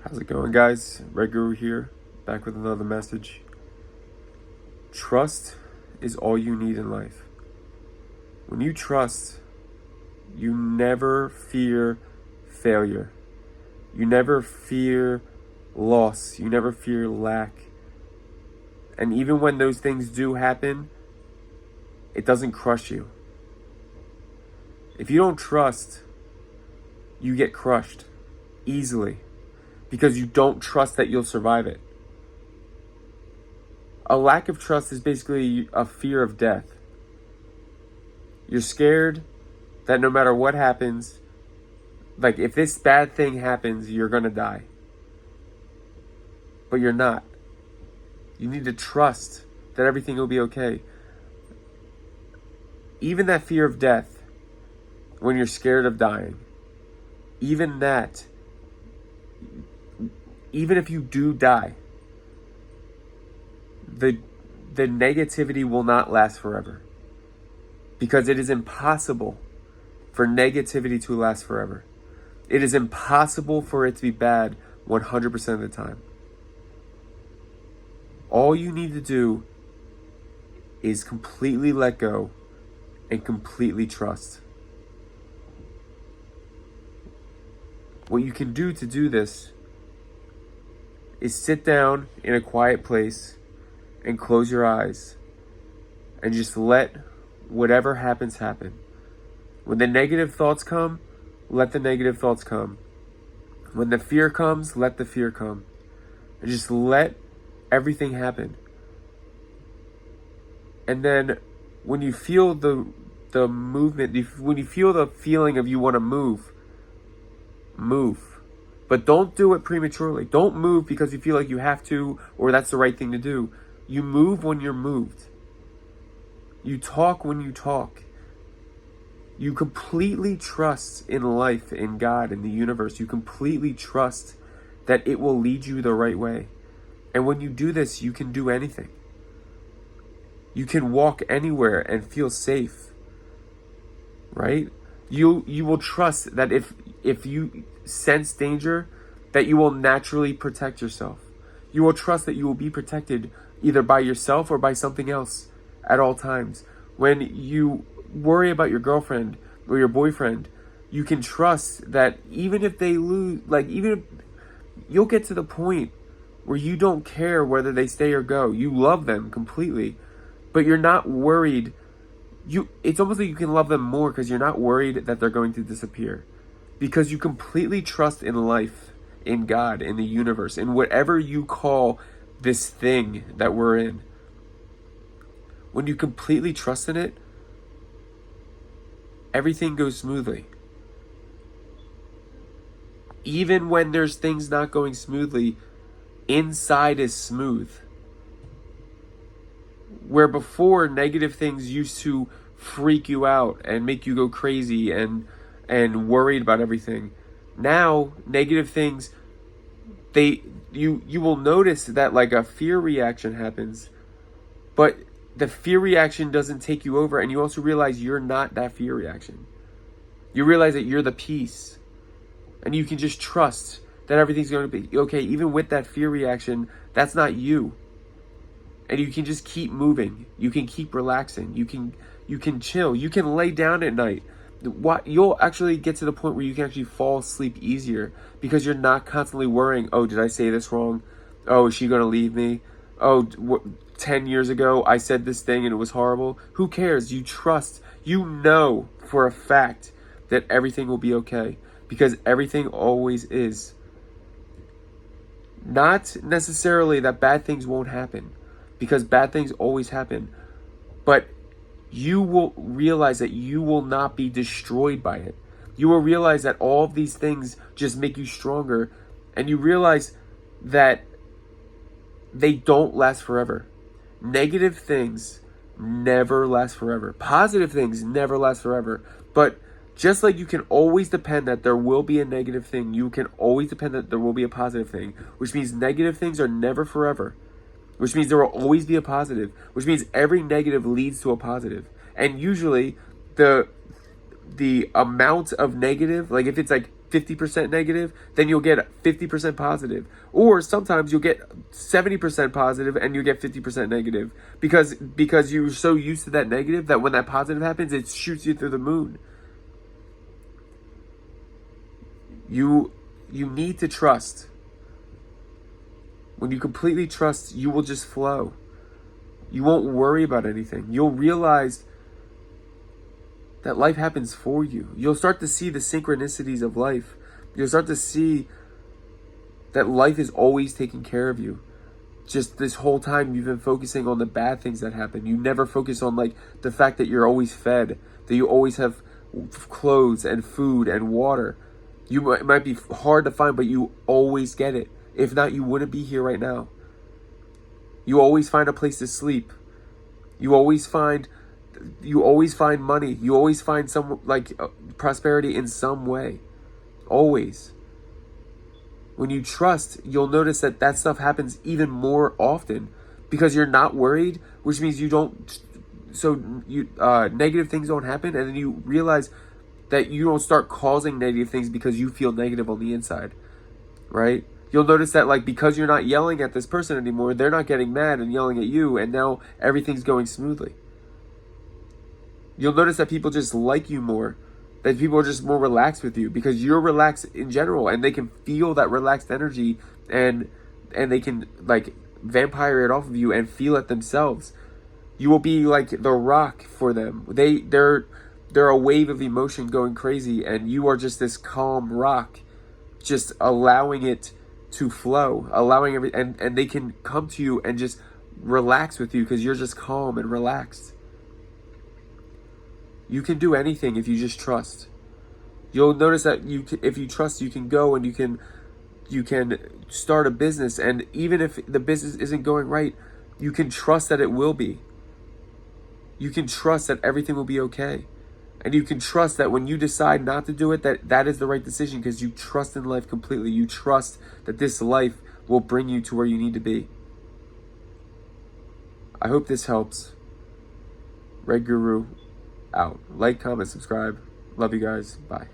How's it going, guys? Red Guru here, back with another message. Trust is all you need in life. When you trust, you never fear failure. You never fear loss. You never fear lack. And even when those things do happen, it doesn't crush you. If you don't trust, you get crushed easily because you don't trust that you'll survive it. A lack of trust is basically a fear of death. You're scared that no matter what happens, like if this bad thing happens, you're going to die. But you're not. You need to trust that everything will be okay. Even that fear of death, when you're scared of dying, even that, even if you do die, the negativity will not last forever. Because it is impossible for negativity to last forever. It is impossible for it to be bad 100% of the time. All you need to do is completely let go and completely trust. What you can do to do this is sit down in a quiet place and close your eyes and just let whatever happens happen. When the negative thoughts come, let the negative thoughts come. When the fear comes, let the fear come. And just let everything happen. And then when you feel the movement, when you feel the feeling of you want to move. But don't do it prematurely. Don't move because you feel like you have to or that's the right thing to do. You move when you're moved. You talk when you talk. You completely trust in life, in God, in the universe. You completely trust that it will lead you the right way. And when you do this, you can do anything. You can walk anywhere and feel safe. Right? You will trust that if you sense danger, that you will naturally protect yourself. You will trust that you will be protected either by yourself or by something else at all times. When you worry about your girlfriend or your boyfriend, you can trust that even if they lose, even if you'll get to the point where you don't care whether they stay or go. You love them completely, but you're not worried. It's almost like you can love them more because you're not worried that they're going to disappear. Because you completely trust in life, in God, in the universe, in whatever you call this thing that we're in. When you completely trust in it, everything goes smoothly. Even when there's things not going smoothly, inside is smooth. Where before negative things used to freak you out and make you go crazy and worried about everything. Now, negative things, you will notice that like a fear reaction happens, but the fear reaction doesn't take you over, and you also realize you're not that fear reaction. You realize that you're the peace, and you can just trust that everything's going to be okay. Even with that fear reaction, that's not you. And you can just keep moving. You can keep relaxing. You can chill. You can lay down at night. You'll actually get to the point where you can actually fall asleep easier because you're not constantly worrying, oh, did I say this wrong? Oh, is she going to leave me? Oh, 10 years ago I said this thing and it was horrible. Who cares? You trust. You know for a fact that everything will be okay because everything always is. Not necessarily that bad things won't happen, because bad things always happen, but you will realize that you will not be destroyed by it. You will realize that all of these things just make you stronger, and you realize that they don't last forever. Negative things never last forever. Positive things never last forever. But just like you can always depend that there will be a negative thing, you can always depend that there will be a positive thing, which means negative things are never forever. Which means there will always be a positive, which means every negative leads to a positive. And usually the amount of negative, like if it's like 50% negative, then you'll get 50% positive. Or sometimes you'll get 70% positive and you get 50% negative because you're so used to that negative that when that positive happens, it shoots you through the moon. You need to trust. When you completely trust, you will just flow. You won't worry about anything. You'll realize that life happens for you. You'll start to see the synchronicities of life. You'll start to see that life is always taking care of you. Just this whole time you've been focusing on the bad things that happen. You never focus on like the fact that you're always fed, that you always have clothes and food and water. It might be hard to find, but you always get it. If not, you wouldn't be here right now. You always find a place to sleep. You always find money. You always find some prosperity in some way. Always. When you trust, you'll notice that stuff happens even more often because you're not worried, which means negative things don't happen, and then you realize that you don't start causing negative things because you feel negative on the inside, right? You'll notice that because you're not yelling at this person anymore, they're not getting mad and yelling at you, and now everything's going smoothly. You'll notice that people just like you more, that people are just more relaxed with you because you're relaxed in general, and they can feel that relaxed energy, and they can vampire it off of you and feel it themselves. You will be like the rock for them. They're a wave of emotion going crazy, and you are just this calm rock, just allowing it to flow, allowing and they can come to you and just relax with you because you're just calm and relaxed. You can do anything if you just trust. You'll notice that if you trust, you can go and you can start a business, and even if the business isn't going right, you can trust that it will be. You can trust that everything will be okay. And you can trust that when you decide not to do it, that is the right decision because you trust in life completely. You trust that this life will bring you to where you need to be. I hope this helps. Red Guru out. Like, comment, subscribe. Love you guys. Bye.